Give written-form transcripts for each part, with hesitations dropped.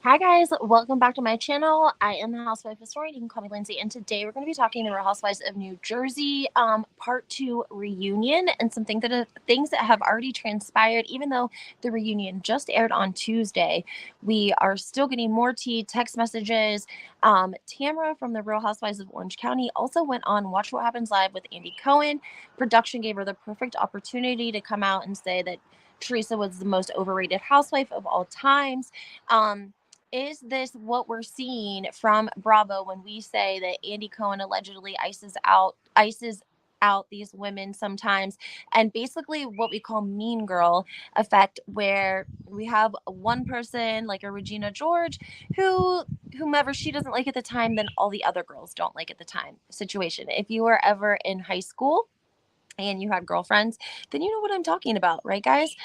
Hi guys, welcome back to my channel. I am the Housewife historian. You can call me Lindsay, and today we're going to be talking about Housewives of New Jersey, part 2 reunion, and some things that have already transpired. Even though the reunion just aired on Tuesday, we are still getting more tea, text messages. Tamra from the Real Housewives of Orange County also went on Watch What Happens Live with Andy Cohen. Production gave her the perfect opportunity to come out and say that Teresa was the most overrated housewife of all times. Is this what we're seeing from Bravo when we say that Andy Cohen allegedly ices out these women sometimes, and basically what we call mean girl effect, where we have one person like a Regina George whomever she doesn't like at the time, then all the other girls don't like at the time situation. If you were ever in high school and you had girlfriends, then you know what I'm talking about, right guys?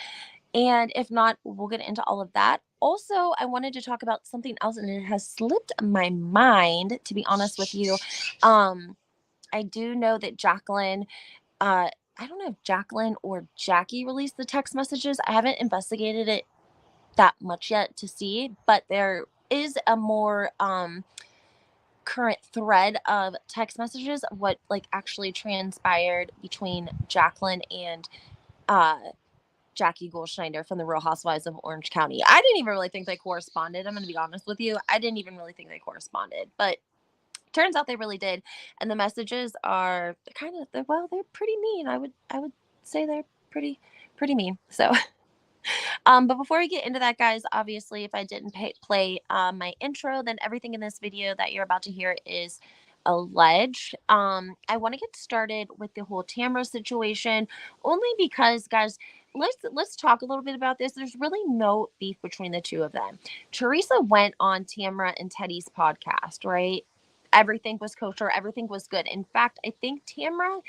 And if not, we'll get into all of that. Also, I wanted to talk about something else, and it has slipped my mind, to be honest with you. I do know that Jacqueline, I don't know if Jacqueline or Jackie released the text messages. I haven't investigated it that much yet to see, but there is a more current thread of text messages of what like actually transpired between Jacqueline and Jackie Goldschneider from the Real Housewives of Orange County. I didn't even really think they corresponded. I'm going to be honest with you. I didn't even really think they corresponded, but turns out they really did. And the messages are they're pretty mean. I would say they're pretty mean. So, but before we get into that, guys, obviously, if I didn't play my intro, then everything in this video that you're about to hear is alleged. I want to get started with the whole Tamra situation, only because, guys, let's talk a little bit about this. There's really no beef between the two of them. Teresa went on Tamra and Teddy's podcast, right? Everything was kosher, everything was good. In fact, I think Tamra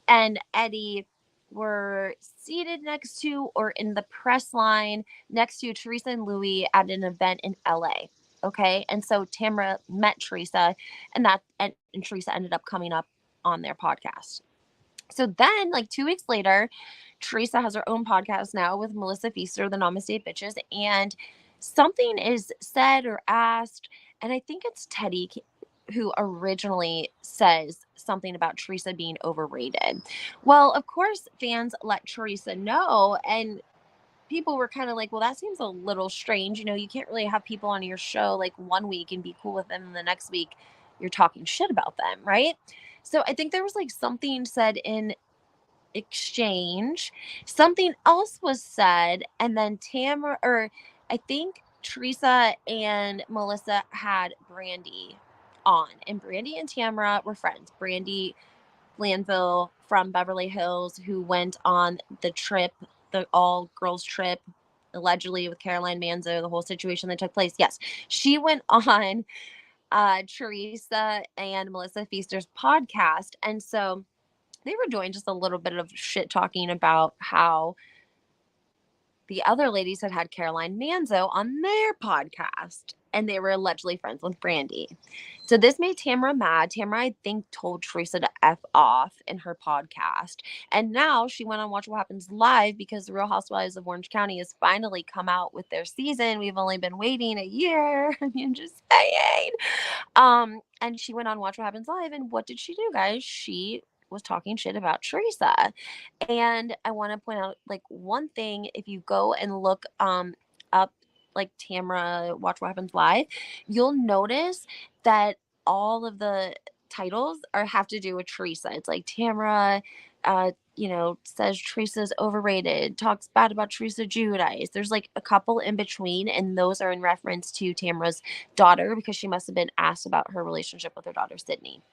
and Eddie were seated next to or in the press line next to Teresa and Louie at an event in LA. Okay. And so Tamra met Teresa, and Teresa ended up coming up on their podcast. So then, like 2 weeks later, Teresa has her own podcast now with Melissa Feaster, the Namaste Bitches, and something is said or asked, and I think it's Teddy who originally says something about Teresa being overrated. Well, of course, fans let Teresa know, and people were kind of like, well, that seems a little strange. You know, you can't really have people on your show like 1 week and be cool with them, and the next week you're talking shit about them, right? So I think there was like something said in exchange. Something else was said, and then Tamara, or I think Teresa and Melissa had Brandy on, and Brandy and Tamara were friends. Brandy Glanville from Beverly Hills, who went on the trip, the all girls trip, allegedly with Caroline Manzo, the whole situation that took place. Yes, she went on Teresa and Melissa Feaster's podcast, and so they were doing just a little bit of shit talking about how the other ladies had Caroline Manzo on their podcast, and they were allegedly friends with Brandy. So this made Tamra mad. Tamra, I think, told Teresa to F off in her podcast. And now she went on Watch What Happens Live because the Real Housewives of Orange County has finally come out with their season. We've only been waiting a year. I mean, just saying. And she went on Watch What Happens Live, and what did she do, guys? She was talking shit about Teresa. And I want to point out like one thing, if you go and look up like Tamra Watch What Happens Live, you'll notice that all of the titles have to do with Teresa. It's like Tamra says Teresa's overrated, talks bad about Teresa Giudice. There's like a couple in between, and those are in reference to Tamra's daughter because she must have been asked about her relationship with her daughter Sydney.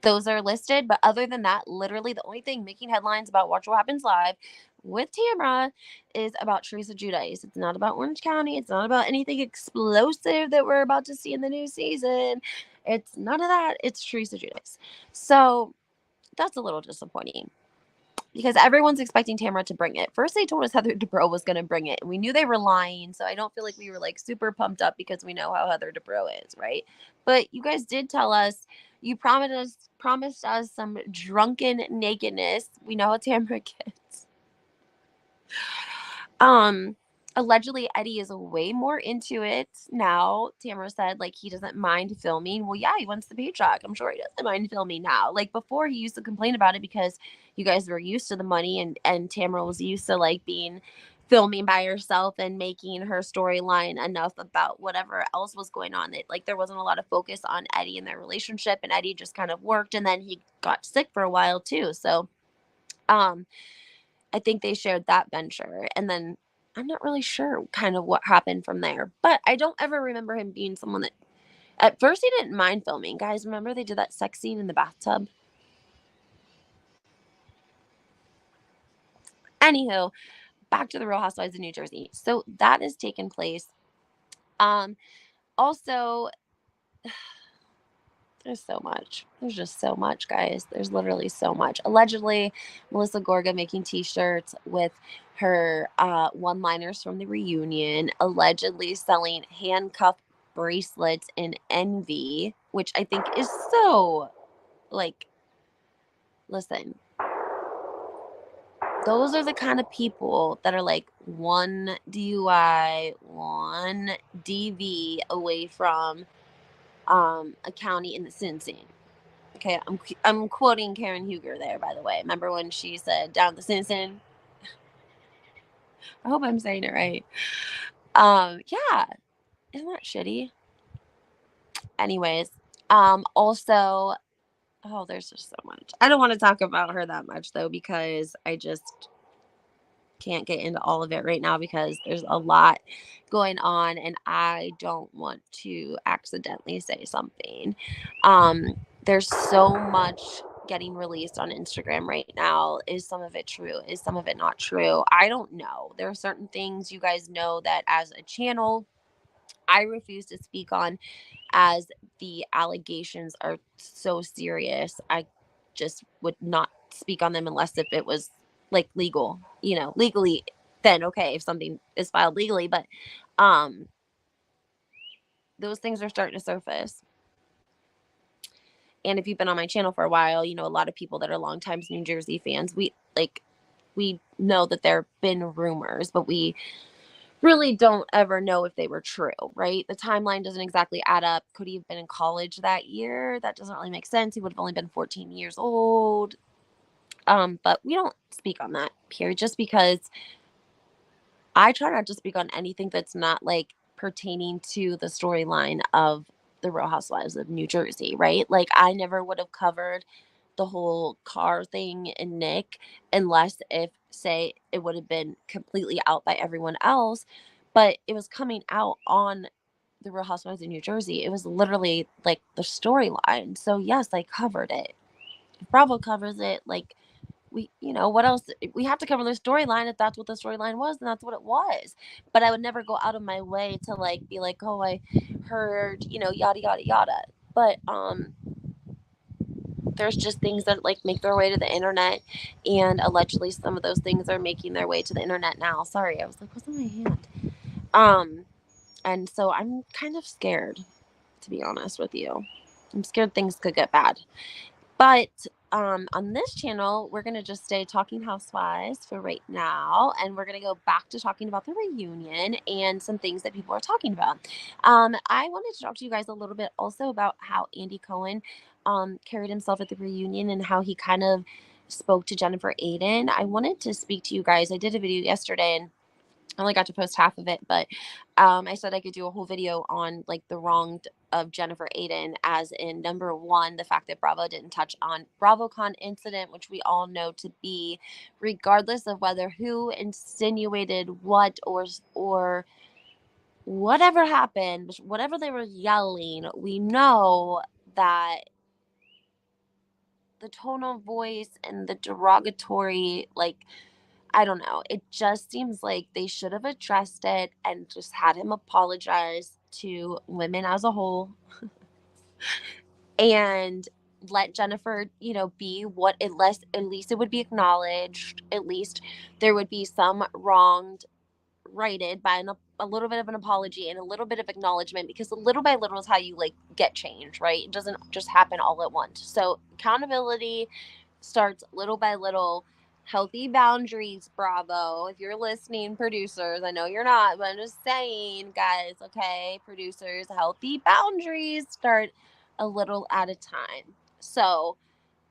Those are listed, but other than that, literally the only thing making headlines about Watch What Happens Live with Tamra is about Teresa Giudice. It's not about Orange County. It's not about anything explosive that we're about to see in the new season. It's none of that. It's Teresa Giudice. So that's a little disappointing because everyone's expecting Tamra to bring it. First, they told us Heather Dubrow was going to bring it, and we knew they were lying, so I don't feel like we were like super pumped up because we know how Heather Dubrow is, right? But you guys did tell us, you promised us some drunken nakedness. We know how Tamra gets. Allegedly, Eddie is way more into it now. Tamra said, like, he doesn't mind filming. Well, yeah, he wants the paycheck. I'm sure he doesn't mind filming now. Like, before, he used to complain about it because you guys were used to the money, and Tamra was used to, like, being filming by herself and making her storyline enough about whatever else was going on. It, like, there wasn't a lot of focus on Eddie and their relationship, and Eddie just kind of worked, and then he got sick for a while, too. So, I think they shared that venture, and then I'm not really sure kind of what happened from there. But I don't ever remember him being someone that at first he didn't mind filming. Guys, remember they did that sex scene in the bathtub? Anywho, back to the Real Housewives of New Jersey. So that has taken place. Also, there's so much. There's just so much, guys. There's literally so much. Allegedly, Melissa Gorga making t-shirts with her one-liners from the reunion. Allegedly selling handcuff bracelets in Envy, which I think is so, like, listen. Those are the kind of people that are like one DUI, one DV away from a county in the sentencing. Okay, I'm quoting Karen Huger there, by the way. Remember when she said down the Simpson? I hope I'm saying it right. Yeah, isn't that shitty? Anyways, also, oh, there's just so much. I don't want to talk about her that much though, because I just can't get into all of it right now because there's a lot going on and I don't want to accidentally say something. There's so much getting released on Instagram right now. Is some of it true? Is some of it not true? I don't know. There are certain things you guys know that as a channel, I refuse to speak on, as the allegations are so serious. I just would not speak on them unless if it was like legal, legally, then okay, if something is filed legally, but those things are starting to surface. And if you've been on my channel for a while, a lot of people that are long time New Jersey fans, we know that there have been rumors, but we really don't ever know if they were true, right? The timeline doesn't exactly add up. Could he have been in college that year? That doesn't really make sense. He would have only been 14 years old. But we don't speak on that here just because I try not to speak on anything that's not like pertaining to the storyline of the Real Housewives of New Jersey, right? Like I never would have covered the whole car thing in Nick unless if say it would have been completely out by everyone else, but it was coming out on the Real Housewives of New Jersey. It was literally like the storyline. So yes, I covered it. If Bravo covers it, like what else? We have to cover the storyline. If that's what the storyline was, then that's what it was. But I would never go out of my way to like be like, oh, I heard, yada yada yada. But there's just things that like make their way to the internet, and allegedly some of those things are making their way to the internet now. Sorry, I was like, what's in my hand? And so I'm kind of scared, to be honest with you. I'm scared things could get bad. But on this channel, we're going to just stay talking Housewives for right now. And we're going to go back to talking about the reunion and some things that people are talking about. I wanted to talk to you guys a little bit also about how Andy Cohen carried himself at the reunion and how he kind of spoke to Jennifer Aydin. I wanted to speak to you guys. I did a video yesterday and I only got to post half of it, but I said I could do a whole video on like the wrong of Jennifer Aydin, as in number one, the fact that Bravo didn't touch on BravoCon incident, which we all know to be, regardless of whether who insinuated what or whatever happened, whatever they were yelling, we know that the tone of voice and the derogatory, like, I don't know. It just seems like they should have addressed it and just had him apologize to women as a whole and let Jennifer, be what at least it would be acknowledged. At least there would be some wronged righted by a little bit of an apology and a little bit of acknowledgement, because little by little is how you like get change, right? It doesn't just happen all at once. So accountability starts little by little. Healthy boundaries, Bravo. If you're listening, producers, I know you're not, but I'm just saying, guys, okay? Producers, healthy boundaries start a little at a time. So,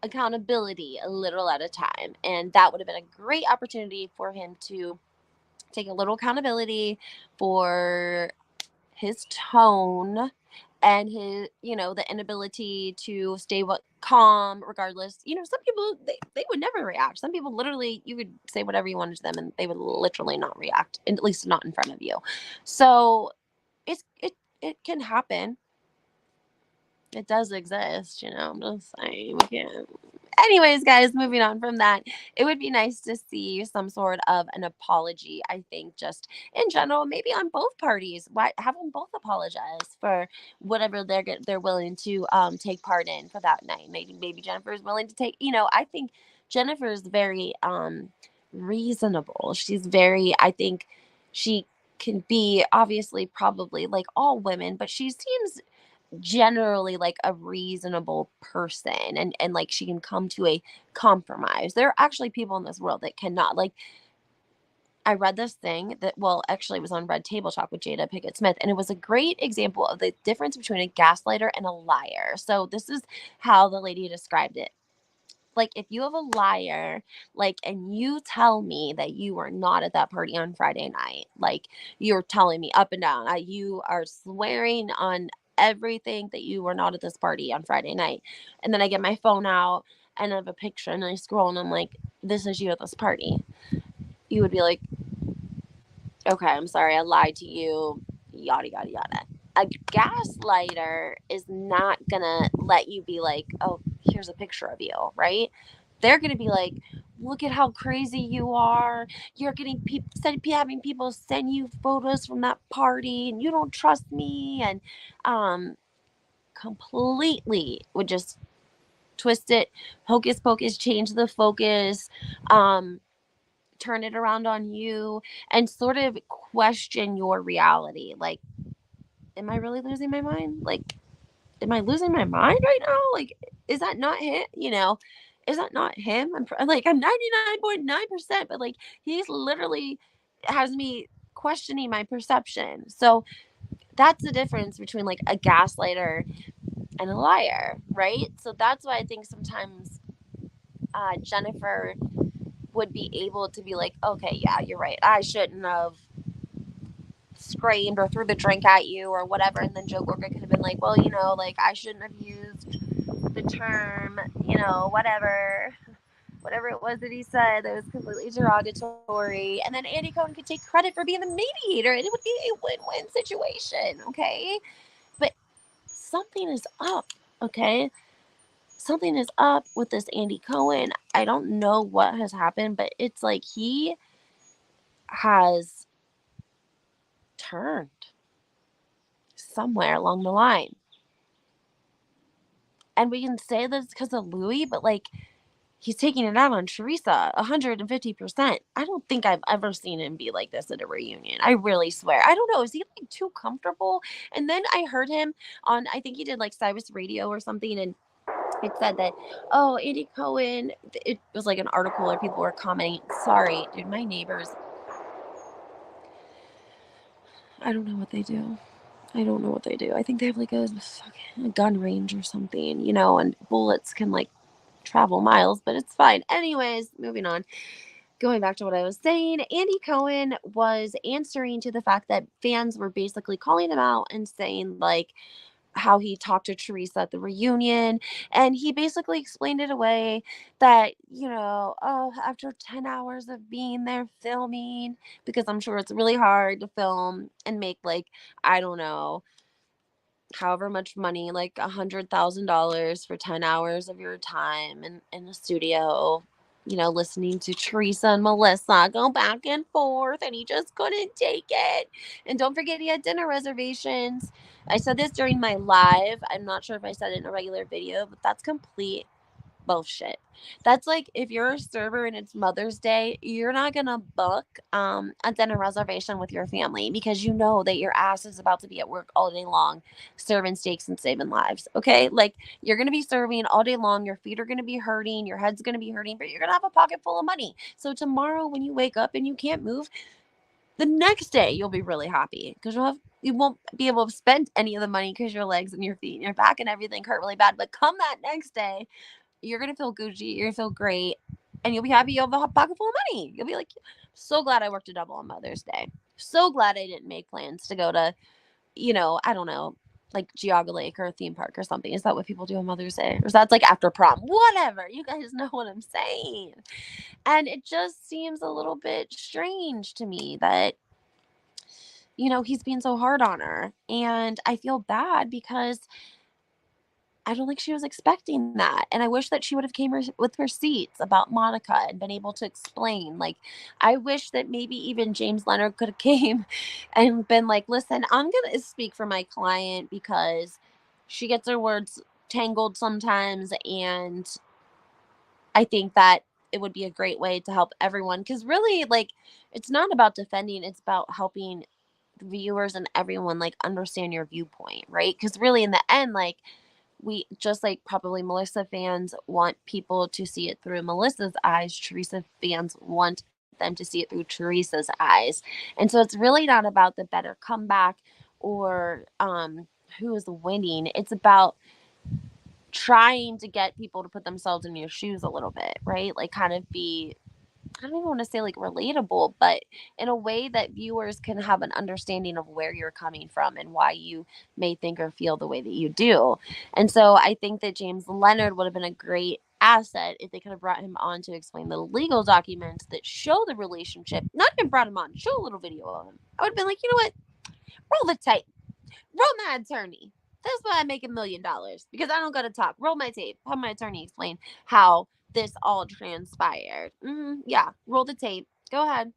accountability a little at a time. And that would have been a great opportunity for him to take a little accountability for his tone and his, the inability to stay calm regardless. Some people, they would never react. Some people literally, you could say whatever you wanted to them and they would literally not react, at least not in front of you. So it can happen. It does exist, I'm just saying. We can't. Anyways, guys, moving on from that, it would be nice to see some sort of an apology. I think just in general, maybe on both parties. Why have them both apologize for whatever they're willing to take part in for that night? Maybe Jennifer's willing to take. I think Jennifer's very reasonable. She's very. I think she can be obviously probably like all women, but she seems generally like a reasonable person, and like she can come to a compromise. There are actually people in this world that cannot. Like, I read this thing that, well, actually it was on Red Table Talk with Jada Pinkett Smith, and it was a great example of the difference between a gaslighter and a liar. So this is how the lady described it. Like, if you have a liar, like, and you tell me that you were not at that party on Friday night, like, you're telling me up and down, you are swearing on everything that you were not at this party on Friday night. And then I get my phone out and I have a picture and I scroll and I'm like, this is you at this party. You would be like, okay, I'm sorry, I lied to you, yada, yada, yada. A gaslighter is not gonna let you be like, oh, here's a picture of you, right? They're gonna be like, look at how crazy you are. You're getting having people send you photos from that party, and you don't trust me, and completely would just twist it, hocus pocus, change the focus, turn it around on you, and sort of question your reality. Like, am I really losing my mind? Like, am I losing my mind right now? Like, is that not him? Is that not him? I'm 99.9%, but like, he's literally has me questioning my perception. So that's the difference between like a gaslighter and a liar, right? So that's why I think sometimes Jennifer would be able to be like, okay, yeah, you're right. I shouldn't have screamed or threw the drink at you or whatever. And then Joe Gorga could have been like, well, like, I shouldn't have used the term, whatever it was that he said that was completely derogatory. And then Andy Cohen could take credit for being the mediator and it would be a win-win situation. Okay. But something is up. Okay. Something is up with this Andy Cohen. I don't know what has happened, but it's like he has turned somewhere along the line. And we can say this because of Louie, but like, he's taking it out on Teresa 150%. I don't think I've ever seen him be like this at a reunion. I really swear. I don't know. Is he like too comfortable? And then I heard him on, I think he did like Cyrus Radio or something, and it said that, oh, Andy Cohen, it was like an article where people were commenting. Sorry, dude, my neighbors, I don't know what they do. I don't know what they do. I think they have like a gun range or something, and bullets can like travel miles, but it's fine. Anyways, moving on. Going back to what I was saying, Andy Cohen was answering to the fact that fans were basically calling him out and saying like how he talked to Teresa at the reunion. And he basically explained it away that, oh, after 10 hours of being there filming, because I'm sure it's really hard to film and make like, I don't know, however much money, like $100,000 for 10 hours of your time in the studio, listening to Teresa and Melissa go back and forth, and he just couldn't take it. And don't forget, he had dinner reservations. I said this during my live. I'm not sure if I said it in a regular video, but that's complete bullshit. That's like if you're a server and it's Mother's Day, you're not gonna book a dinner reservation with your family because you know that your ass is about to be at work all day long, serving steaks and saving lives. Okay, like you're gonna be serving all day long. Your feet are gonna be hurting, your head's gonna be hurting, but you're gonna have a pocket full of money. So tomorrow, when you wake up and you can't move, the next day you'll be really happy because you won't be able to spend any of the money because your legs and your feet and your back and everything hurt really bad. But come that next day, you're gonna feel Gucci, you're gonna feel great, and you'll be happy you'll have a pocket full of money. You'll be like, so glad I worked a double on Mother's Day. So glad I didn't make plans to go to, I don't know, like Geauga Lake or a theme park or something. Is that what people do on Mother's Day? Or is that like after prom? Whatever. You guys know what I'm saying. And it just seems a little bit strange to me that, he's being so hard on her. And I feel bad because I don't think she was expecting that. And I wish that she would have came with receipts about Monica and been able to explain. Like, I wish that maybe even James Leonard could have came and been like, listen, I'm going to speak for my client because she gets her words tangled sometimes. And I think that it would be a great way to help everyone. Because really, like, it's not about defending. It's about helping viewers and everyone, like, understand your viewpoint, right? Because really, in the end, like, we just like probably Melissa fans want people to see it through Melissa's eyes. Teresa fans want them to see it through Teresa's eyes. And so it's really not about the better comeback or who is winning. It's about trying to get people to put themselves in your shoes a little bit, right? Like kind of be, I don't even want to say like relatable, but in a way that viewers can have an understanding of where you're coming from and why you may think or feel the way that you do. And so I think that James Leonard would have been a great asset if they could have brought him on to explain the legal documents that show the relationship. Not even brought him on, show a little video of him. I would have been like, you know what? Roll the tape. Roll my attorney. That's why I make $1,000,000 because I don't got to talk. Roll my tape. Have my attorney explain how this all transpired. Yeah, roll the tape. Go ahead.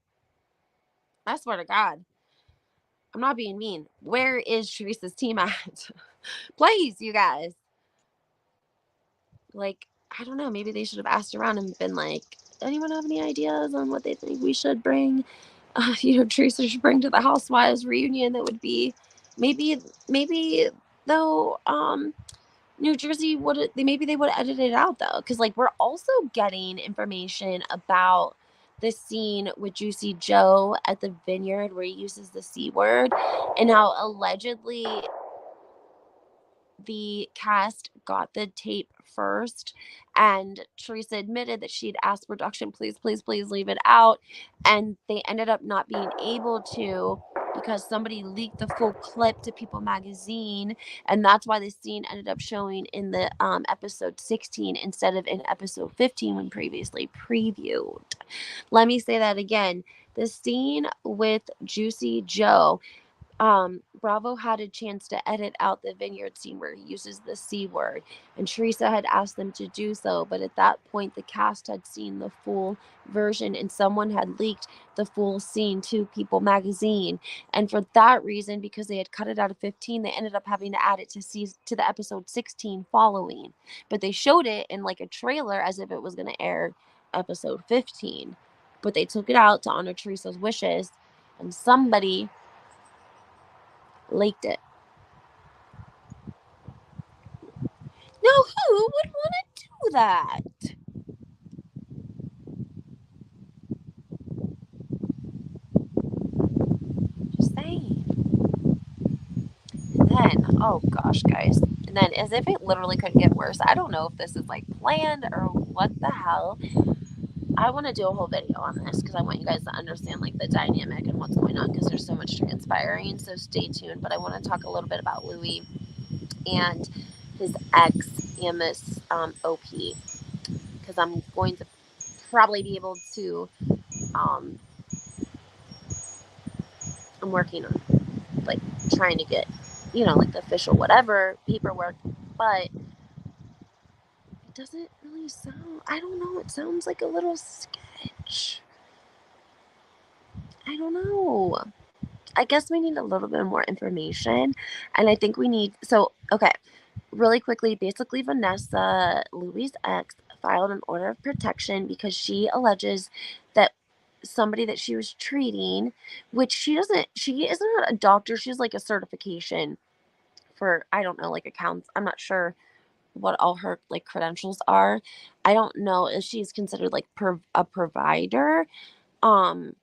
I swear to God, I'm not being mean. Where is Teresa's team at? Please, you guys. Like, I don't know. Maybe they should have asked around and been like, anyone have any ideas on what they think we should bring? Teresa should bring to the Housewives reunion. That would be maybe though. New Jersey would maybe they would edit it out though, because like we're also getting information about the scene with Juicy Joe at the vineyard where he uses the C word, and how allegedly the cast got the tape first, and Teresa admitted that she'd asked production, please, please, please leave it out, and they ended up not being able to because somebody leaked the full clip to People Magazine, and that's why the scene ended up showing in the episode 16 instead of in episode 15 when previously previewed. Let me say that again. The scene with Juicy Joe, Bravo had a chance to edit out the vineyard scene where he uses the C word, and Teresa had asked them to do so, but at that point the cast had seen the full version and someone had leaked the full scene to People Magazine, and for that reason, because they had cut it out of 15, they ended up having to add it to the episode 16 following, but they showed it in like a trailer as if it was going to air episode 15, but they took it out to honor Teresa's wishes, and somebody leaked it. Now, who would want to do that? Just saying. And then, oh gosh, guys. And then, as if it literally couldn't get worse, I don't know if this is like planned or what the hell. I want to do a whole video on this because I want you guys to understand like the dynamic and what's going on because there's so much transpiring. So stay tuned. But I want to talk a little bit about Louie and his ex, Miss O.P. because I'm going to probably be able to. I'm working on like trying to get, like the official whatever paperwork, but it doesn't really sound, I don't know, it sounds like a little sketch. I don't know. I guess we need a little bit more information, and I think we need, so, okay, really quickly, basically Vanessa, Louie's ex, filed an order of protection because she alleges that somebody that she was treating, which she isn't a doctor, she's like a certification for, I don't know, like accounts. I'm not sure what all her like credentials are. I don't know if she's considered like a provider. Um,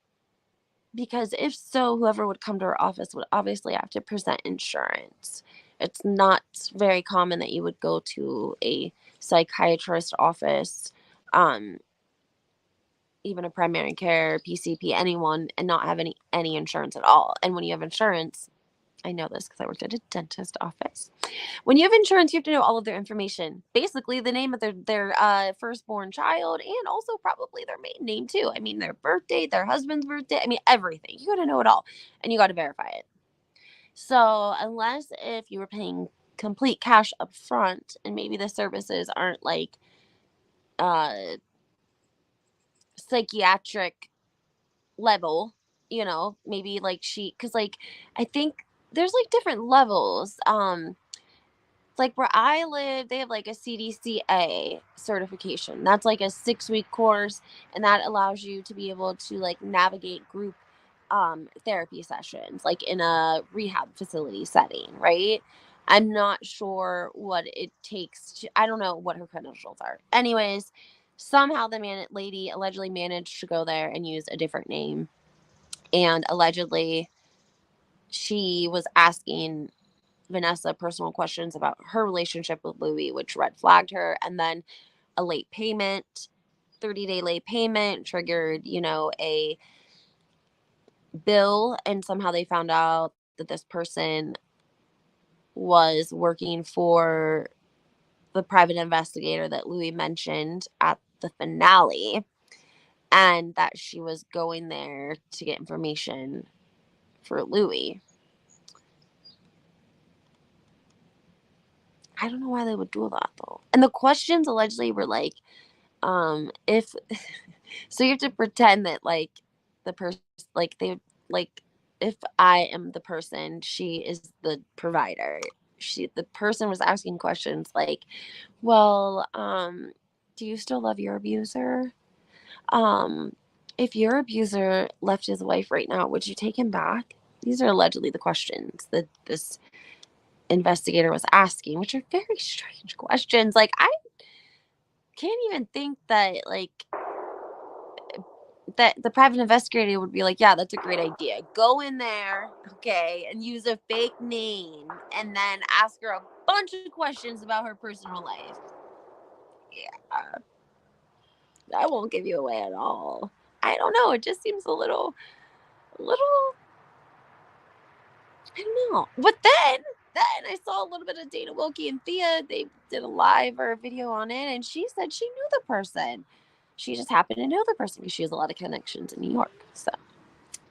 because if so, whoever would come to her office would obviously have to present insurance. It's not very common that you would go to a psychiatrist office, um, even a primary care, PCP, anyone, and not have any insurance at all. And when you have insurance, I know this because I worked at a dentist office. When you have insurance, you have to know all of their information. Basically, the name of their firstborn child, and also probably their maiden name too. I mean, their birthday, their husband's birthday. I mean, everything. You got to know it all, and you got to verify it. So unless if you were paying complete cash up front, and maybe the services aren't like uh psychiatric level, maybe like because like I think there's like different levels. Like where I live, they have like a CDCA certification. That's like a 6-week course, and that allows you to be able to like navigate group therapy sessions, like in a rehab facility setting, right? I'm not sure what it takes I don't know what her credentials are. Anyways, somehow the lady allegedly managed to go there and use a different name, and allegedly she was asking Vanessa personal questions about her relationship with Louie, which red flagged her. And then a late payment, 30-day late payment triggered, a bill. And somehow they found out that this person was working for the private investigator that Louie mentioned at the finale, and that she was going there to get information for Louie. I don't know why they would do that though. And the questions allegedly were like, if so you have to pretend that like the person, like they like, if I am the person, she is the provider. The person was asking questions like, well, do you still love your abuser? um if your abuser left his wife right now, would you take him back? These are allegedly the questions that this investigator was asking, which are very strange questions. Like, I can't even think that like that the private investigator would be like, yeah, that's a great idea. Go in there, okay, and use a fake name, and then ask her a bunch of questions about her personal life. Yeah, that won't give you away at all. I don't know. It just seems a little. I don't know. But then I saw a little bit of Dana Wilkie and Thea. They did a live or a video on it, and she said she knew the person. She just happened to know the person because she has a lot of connections in New York. So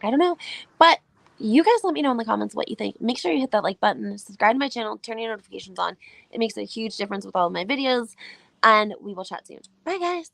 I don't know. But you guys let me know in the comments what you think. Make sure you hit that like button, subscribe to my channel, turn your notifications on. It makes a huge difference with all of my videos. And we will chat soon. Bye, guys.